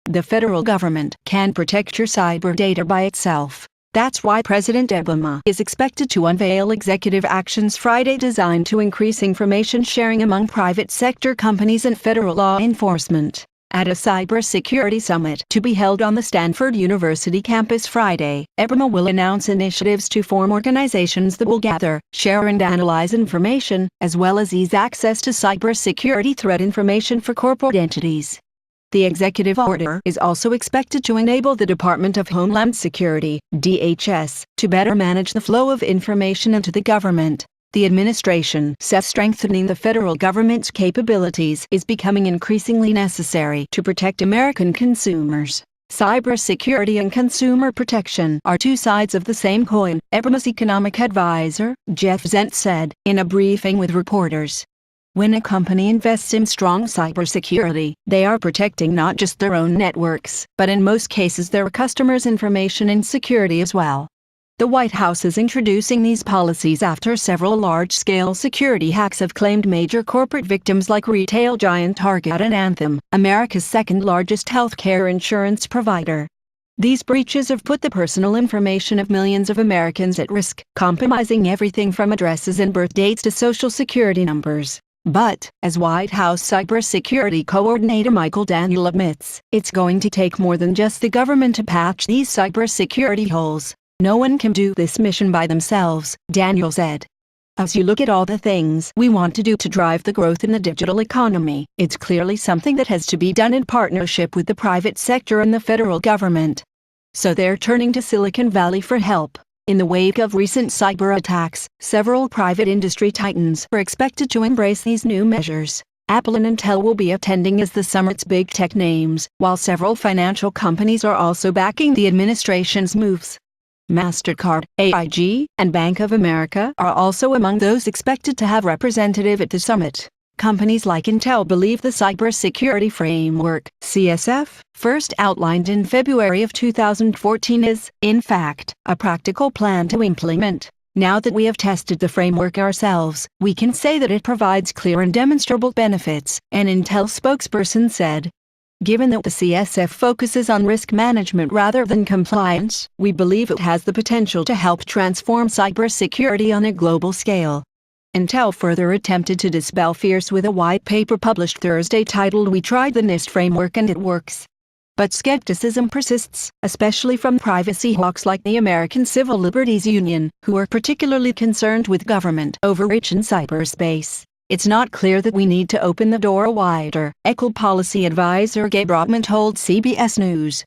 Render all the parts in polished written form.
The federal government can't protect your cyber data by itself. That's why President Obama is expected to unveil executive actions Friday designed to increase information sharing among private sector companies and federal law enforcement. At a cybersecurity summit to be held on the Stanford University campus Friday, Obama will announce initiatives to form organizations that will gather, share and analyze information, as well as ease access to cybersecurity threat information for corporate entities. The executive order is also expected to enable the Department of Homeland Security, DHS, to better manage the flow of information into the government. The administration says strengthening the federal government's capabilities is becoming increasingly necessary to protect American consumers. Cybersecurity and consumer protection are two sides of the same coin, Obama's economic advisor, Jeff Zients, said in a briefing with reporters. When a company invests in strong cybersecurity, they are protecting not just their own networks, but in most cases their customers' information and security as well. The White House is introducing these policies after several large-scale security hacks have claimed major corporate victims like retail giant Target and Anthem, America's second-largest healthcare insurance provider. These breaches have put the personal information of millions of Americans at risk, compromising everything from addresses and birth dates to social security numbers. But, as White House cybersecurity coordinator Michael Daniel admits, it's going to take more than just the government to patch these cybersecurity holes. No one can do this mission by themselves, Daniel said. As you look at all the things we want to do to drive the growth in the digital economy, it's clearly something that has to be done in partnership with the private sector and the federal government. So they're turning to Silicon Valley for help. In the wake of recent cyber attacks, several private industry titans are expected to embrace these new measures. Apple and Intel will be attending as the summit's big tech names, while several financial companies are also backing the administration's moves. MasterCard, AIG, and Bank of America are also among those expected to have representative at the summit. Companies like Intel believe the Cybersecurity Framework, CSF, first outlined in February of 2014 is, in fact, a practical plan to implement. Now that we have tested the framework ourselves, we can say that it provides clear and demonstrable benefits, an Intel spokesperson said. Given that the CSF focuses on risk management rather than compliance, we believe it has the potential to help transform cybersecurity on a global scale. Intel further attempted to dispel fears with a white paper published Thursday titled "We Tried the NIST Framework and It Works." But skepticism persists, especially from privacy hawks like the American Civil Liberties Union, who are particularly concerned with government overreach in cyberspace. It's not clear that we need to open the door wider, Equal Policy Advisor Gabe Rodman told CBS News.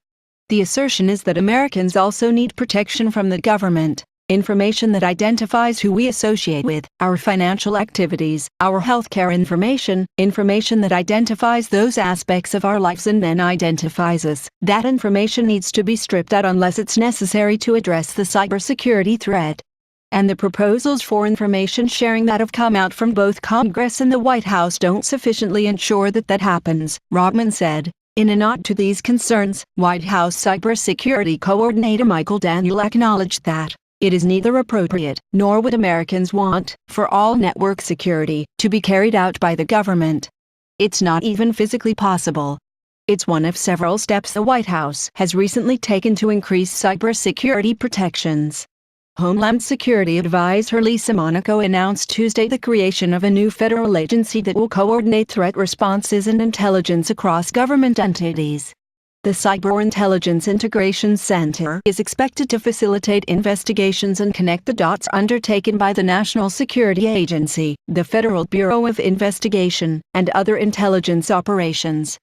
The assertion is that Americans also need protection from the government. Information that identifies who we associate with, our financial activities, our healthcare information, information that identifies those aspects of our lives and then identifies us. That information needs to be stripped out unless it's necessary to address the cybersecurity threat. And the proposals for information sharing that have come out from both Congress and the White House don't sufficiently ensure that that happens, Rodman said. In a nod to these concerns, White House cybersecurity coordinator Michael Daniel acknowledged that it is neither appropriate, nor would Americans want, for all network security to be carried out by the government. It's not even physically possible. It's one of several steps the White House has recently taken to increase cybersecurity protections. Homeland Security Advisor Lisa Monaco announced Tuesday the creation of a new federal agency that will coordinate threat responses and intelligence across government entities. The Cyber Intelligence Integration Center is expected to facilitate investigations and connect the dots undertaken by the National Security Agency, the Federal Bureau of Investigation, and other intelligence operations.